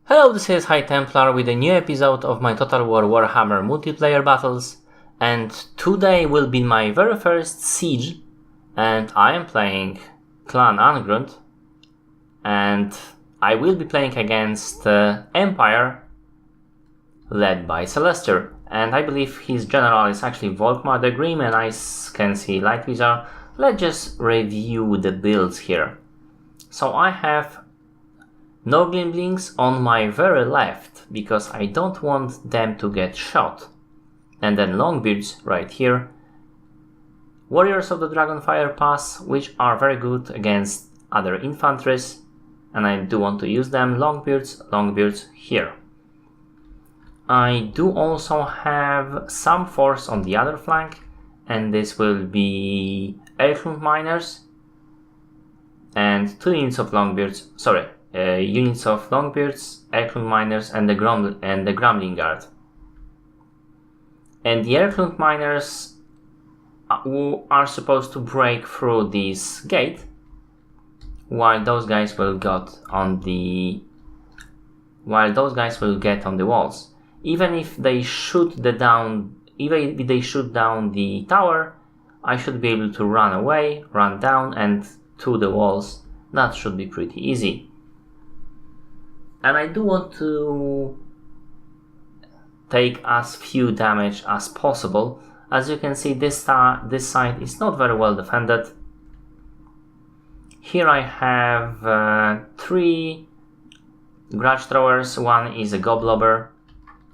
Hello, this is High Templar with a new episode of my Total War Warhammer multiplayer battles, and today will be my very first siege, and I am playing Clan Ungrunt, and I will be playing against Empire led by Celestir, and I believe his general is actually Volkmar the Grim, and I can see Light Wizard. Let's just review the builds here. So I have no Glimblings on my very left, because I don't want them to get shot. And then Longbeards right here. Warriors of the Dragonfire Pass, which are very good against other infantries, and I do want to use them. Longbeards here. I do also have some force on the other flank, and this will be Airclump Miners and 2 units of Longbeards, units of Longbeards, Airclump Miners, and the Grumbling Guard. And the Airclump Miners are supposed to break through this gate, while those guys will get on the walls. Even if they shoot down the tower, I should be able to run away, run down, and to the walls. That should be pretty easy. And I do want to take as few damage as possible. As you can see, this side is not very well defended. Here I have 3 Grudge Throwers, 1 is a Goblobber,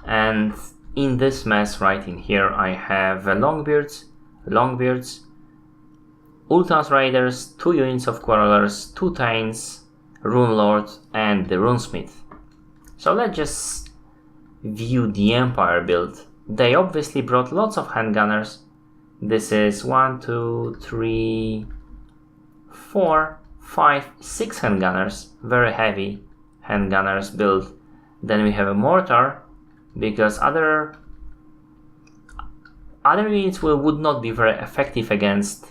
and in this mess right in here I have Longbeards, Ultras Raiders, 2 units of Quarrelers, 2 Thanes, Rune Lord, and the Runesmith. So let's just view the Empire build. They obviously brought lots of handgunners. This is 1, 2, 3, 4, 5, 6 handgunners. Very heavy handgunners build. Then we have a mortar, because other units would not be very effective against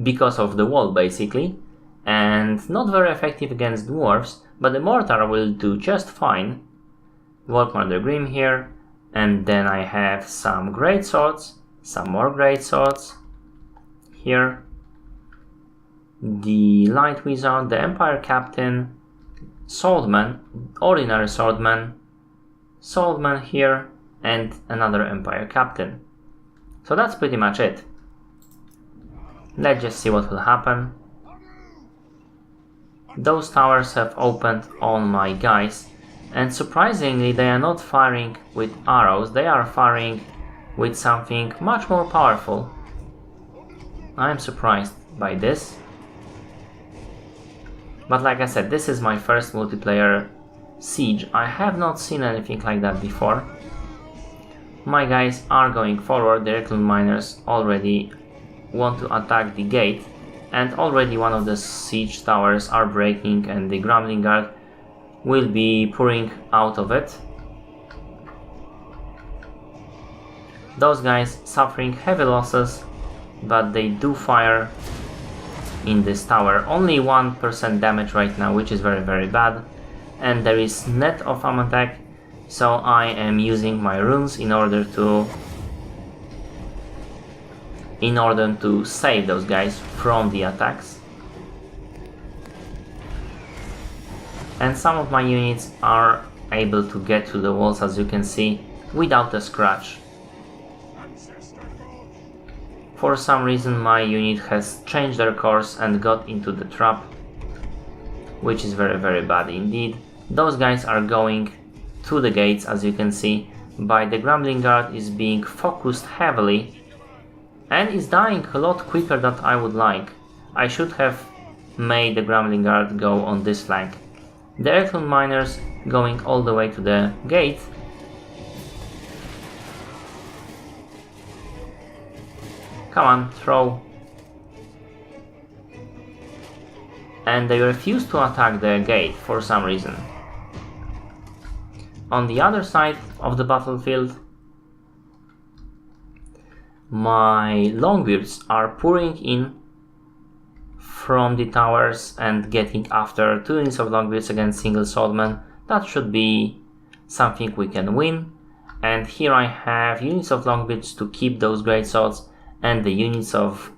because of the wall basically, and not very effective against dwarves, but the mortar will do just fine. Volkmar the Grim here, and then I have some great swords, some more great swords here, the Light Wizard, the Empire Captain, Swordman, ordinary Swordman here, and another Empire Captain. So that's pretty much it. Let's just see what will happen. Those towers have opened on my guys, and surprisingly they are not firing with arrows, they are firing with something much more powerful. I am surprised by this. But like I said, this is my first multiplayer siege. I have not seen anything like that before. My guys are going forward, the Airclump Miners already want to attack the gate, and already one of the siege towers are breaking, and the Grumbling Guard will be pouring out of it. Those guys suffering heavy losses, but they do fire in this tower. Only 1% damage right now, which is very, very bad. And there is net of attack, so I am using my runes in order to save those guys from the attacks. And some of my units are able to get to the walls, as you can see, without a scratch. For some reason my unit has changed their course and got into the trap, which is very, very bad indeed. Those guys are going to the gates, as you can see, but the Grumbling Guard is being focused heavily and is dying a lot quicker than I would like. I should have made the Grumbling Guard go on this flank. The Airclump Miners going all the way to the gate. Come on, throw. And they refuse to attack the gate for some reason. On the other side of the battlefield, my Longbeards are pouring in from the towers and getting after 2 units of Longbeards against single swordman. That should be something we can win. And here I have units of Longbeards to keep those great swords and the units of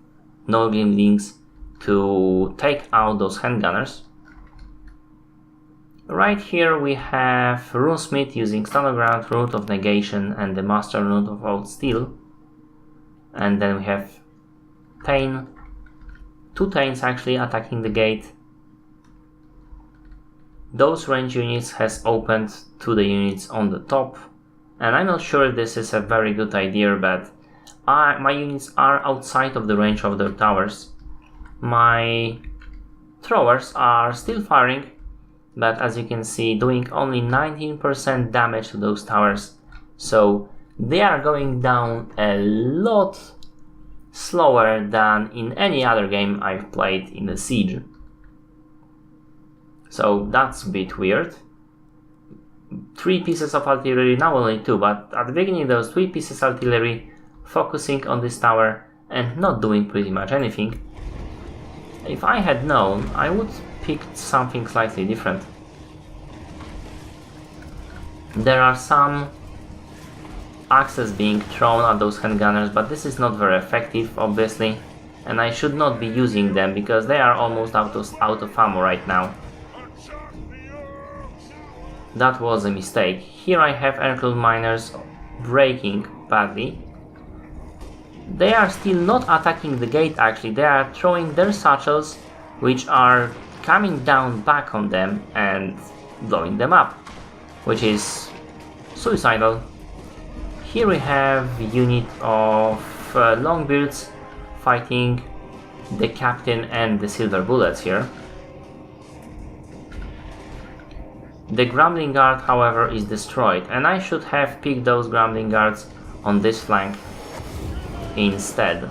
Noglimlings to take out those handgunners. Right here we have Runesmith using Stoneground, Root of Negation and the Master Root of Old Steel. And then we have Thane, 2 Thanes actually attacking the gate. Those range units has opened to the units on the top. And I'm not sure if this is a very good idea, but my units are outside of the range of their towers. My throwers are still firing, but as you can see, doing only 19% damage to those towers. So they are going down a lot slower than in any other game I've played in the Siege. So that's a bit weird. 3 pieces of artillery, now only 2, but at the beginning those 3 pieces of artillery focusing on this tower and not doing pretty much anything. If I had known, I would pick something slightly different. There are some axes being thrown at those handgunners, but this is not very effective, obviously, and I should not be using them because they are almost out of ammo right now. That was a mistake. Here I have aircraft miners breaking badly. They are still not attacking the gate actually, they are throwing their satchels, which are coming down back on them and blowing them up, which is suicidal. Here we have a unit of Longbeards fighting the captain and the silver bullets here. The Grumbling Guard, however, is destroyed, and I should have picked those Grumbling Guards on this flank instead.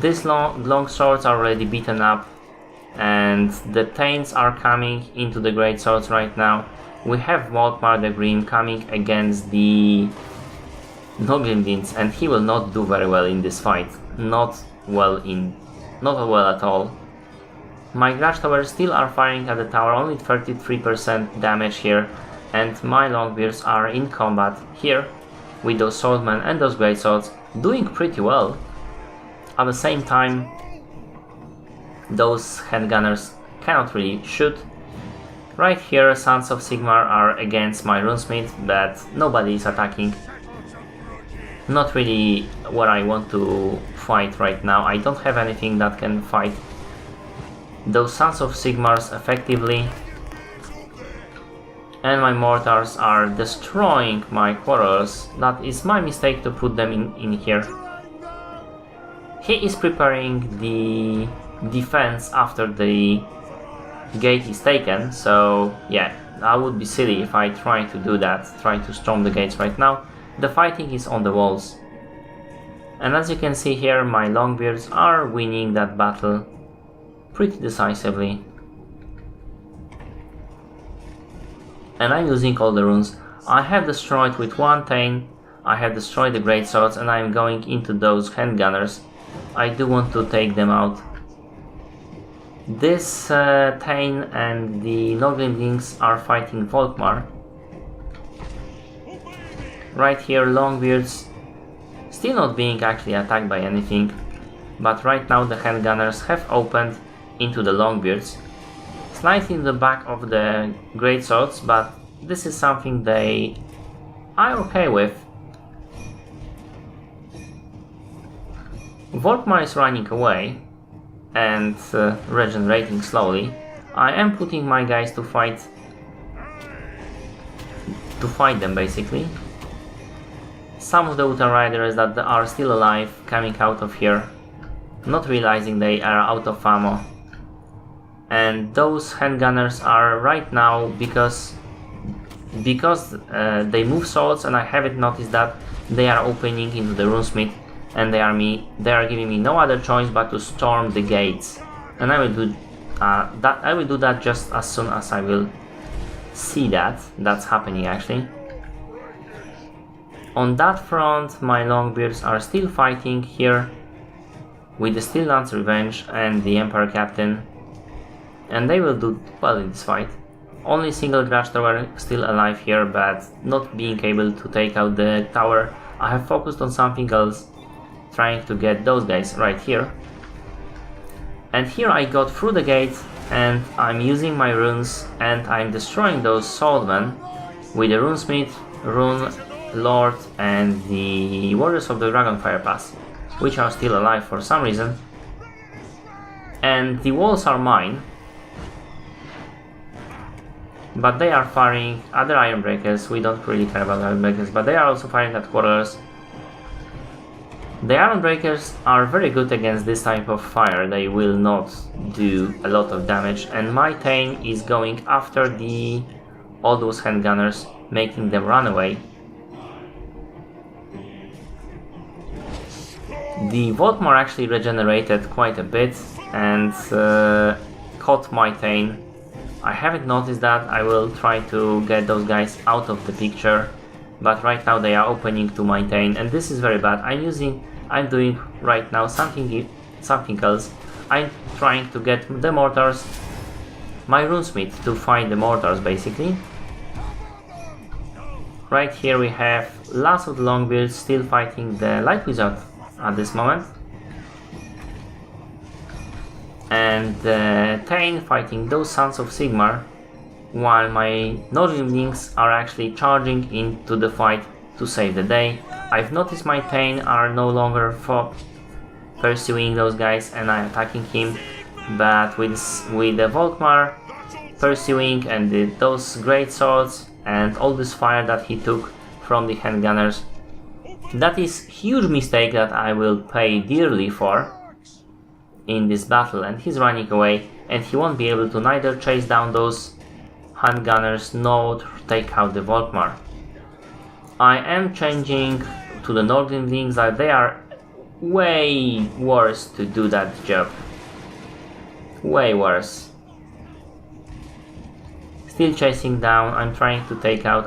These long swords are already beaten up, and the Thanes are coming into the great swords right now. We have Volkmar the Grim coming against the Noglimlings, and he will not do very well in this fight. Not well at all. My Grudge Towers still are firing at the tower, only 33% damage here, and my Longbeards are in combat here with those swordmen and those great swords, doing pretty well. At the same time, those handgunners cannot really shoot. Right here, Sons of Sigmar are against my Runesmith, but nobody is attacking. Not really what I want to fight right now. I don't have anything that can fight those Sons of Sigmars effectively, and my mortars are destroying my quarrels. That is my mistake to put them in here. He is preparing the defense after the gate is taken, so yeah, I would be silly if I try to do that, try to storm the gates right now. The fighting is on the walls, and as you can see here, my Longbeards are winning that battle pretty decisively. And I'm using all the runes. I have destroyed with 1 Thane, I have destroyed the great swords, and I'm going into those handgunners. I do want to take them out. This Thane and the Noglimlings are fighting Volkmar. Right here, Longbeards still not being actually attacked by anything, but right now the handgunners have opened into the Longbeards, slightly in the back of the great swords, but this is something they are okay with. Volkmar is running away and regenerating slowly. I am putting my guys to fight them basically. Some of the Uta Riders that are still alive coming out of here, not realizing they are out of ammo. And those handgunners are right now, because they move swords, and I haven't noticed that they are opening into the Runesmith, and they are giving me no other choice but to storm the gates. And I will do that. I will do that just as soon as I will see that's happening actually. On that front, my Longbeards are still fighting here with the Steel Lance Revenge and the Emperor Captain, and they will do well in this fight. Only single Grudge Tower still alive here, but not being able to take out the tower. I have focused on something else, trying to get those guys right here. And here I got through the gate, and I'm using my runes, and I'm destroying those swordmen with the Runesmith, Rune Lord, and the Warriors of the Dragonfire Pass, which are still alive for some reason. And the walls are mine, but they are firing other Ironbreakers. We don't really care about Ironbreakers, but they are also firing at Quarrelers. The Ironbreakers are very good against this type of fire. They will not do a lot of damage, and my Thane is going after all those handgunners, making them run away. The Volkmar actually regenerated quite a bit and caught my Thane. I haven't noticed that. I will try to get those guys out of the picture, but right now they are opening to my Thane, and this is very bad. I'm doing right now something else. I'm trying to get the mortars, my Runesmith, to fight the mortars basically. Right here we have lots of Longbeards still fighting the Light Wizard at this moment, and Thane fighting those Sons of Sigmar, while my Nordlings are actually charging into the fight to save the day. I've noticed my Thane are no longer pursuing those guys and I'm attacking him, but with the Volkmar pursuing and those great swords and all this fire that he took from the handgunners, that is huge mistake that I will pay dearly for in this battle. And he's running away, and he won't be able to neither chase down those handgunners nor take out the Volkmar. I am changing to the Nordlings, that they are way worse to do that job. Way worse. Still chasing down, I'm trying to take out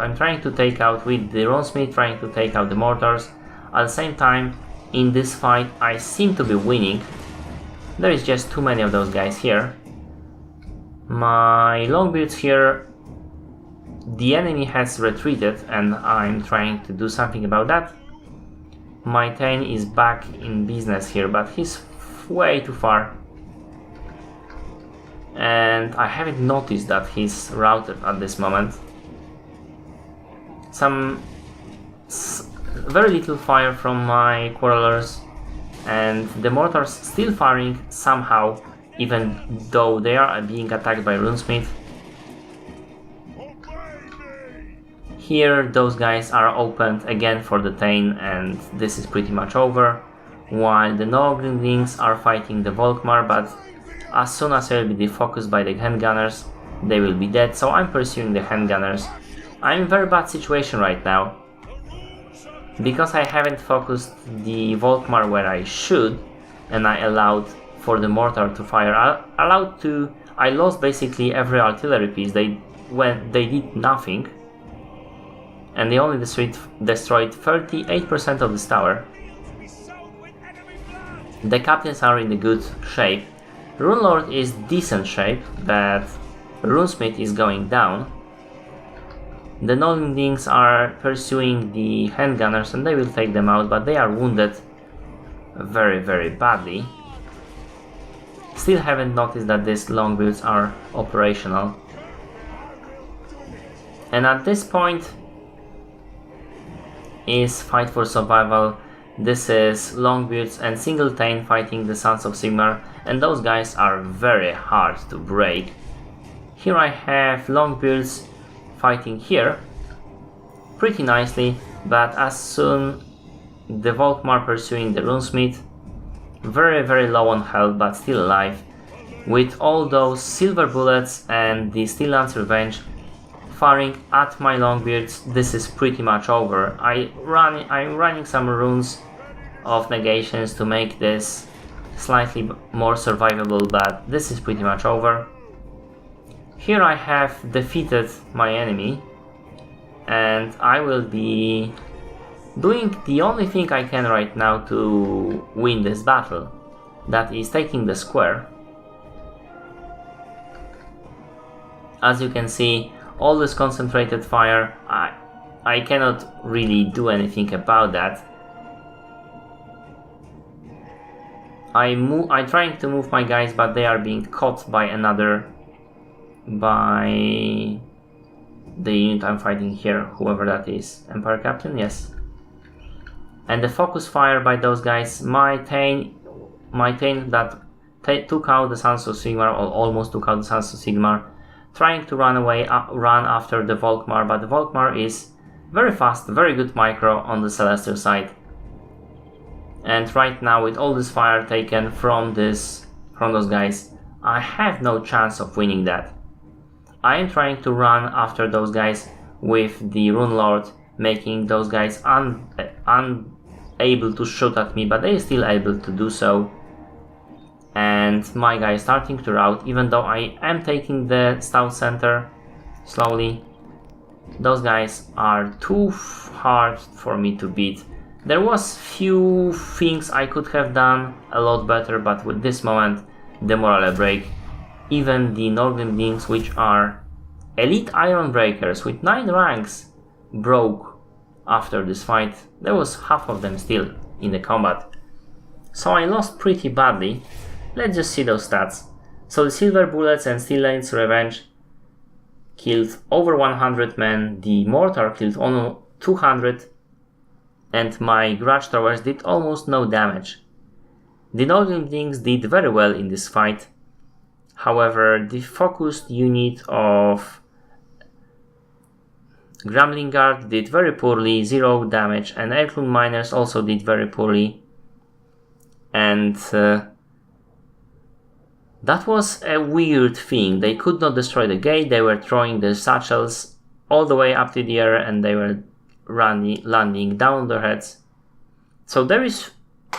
with the Runesmith, trying to take out the mortars. At the same time, in this fight, I seem to be winning. There is just too many of those guys here. My Longbeards here, the enemy has retreated and I'm trying to do something about that. My Thane is back in business here, but he's way too far. And I haven't noticed that he's routed at this moment. Very little fire from my Quarrelers, and the mortars still firing somehow, even though they are being attacked by Runesmith. Here those guys are opened again for the Thane, and this is pretty much over, while the Nordlings are fighting the Volkmar, but as soon as I will be defocused by the handgunners, they will be dead, so I'm pursuing the handgunners. I'm in a very bad situation right now, because I haven't focused the Volkmar where I should, and I allowed for the mortar to fire. I lost basically every artillery piece. They did nothing, and they only destroyed 38% of this tower. The captains are in a good shape. Runelord is decent shape, but Runesmith is going down. The Nordlings are pursuing the handgunners and they will take them out, but they are wounded very, very badly. Still haven't noticed that these Longbeards are operational. And at this point is fight for survival. This is Longbeards and single Thane fighting the Sons of Sigmar, and those guys are very hard to break. Here I have Longbeards fighting here pretty nicely, but as soon the Volkmar pursuing the Runesmith, very, very low on health but still alive, with all those silver bullets and the Steel Lance Revenge firing at my Longbeards. This is pretty much over. I'm running some runes of negations to make this slightly more survivable, but this is pretty much over. Here I have defeated my enemy, and I will be doing the only thing I can right now to win this battle. that is taking the square. As you can see, all this concentrated fire, I cannot really do anything about that. I'm trying to move my guys, but they are being caught by the unit I'm fighting here, whoever that is. Empire Captain, yes. And the focus fire by those guys might that took out the Sons of Sigmar, or almost took out the Sons of Sigmar, trying to run after the Volkmar, but the Volkmar is very fast, very good micro on the Celestial side. And right now, with all this fire taken from those guys, I have no chance of winning that. I am trying to run after those guys with the Rune Lord, making those guys unable to shoot at me, but they are still able to do so. And my guy is starting to rout, even though I am taking the Stout Center slowly. Those guys are too hard for me to beat. There was few things I could have done a lot better, but with this moment, the morale break. Even the Nordlings, which are elite Iron Breakers with 9 ranks, broke after this fight. There was half of them still in the combat. So I lost pretty badly. Let's just see those stats. So the Silver Bullets and Steel Lane's Revenge killed over 100 men, the Mortar killed only 200, and my Grudge Throwers did almost no damage. The Nordlings did very well in this fight. However, the focused unit of Grumbling Guard did very poorly, 0 damage, and Airclune Miners also did very poorly. And that was a weird thing. They could not destroy the gate, they were throwing the satchels all the way up to the air and they were landing down their heads. So there is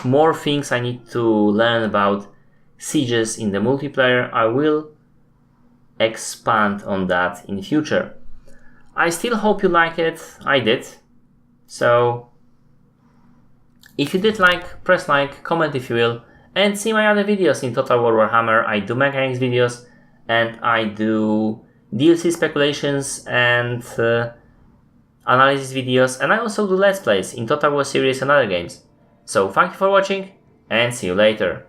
more things I need to learn about sieges in the multiplayer. I will expand on that in future. I still hope you like it. I did. So if you did like, press like, comment if you will, and see my other videos in Total War Warhammer. I do mechanics videos and I do DLC speculations and analysis videos, and I also do Let's Plays in Total War series and other games. So thank you for watching and see you later.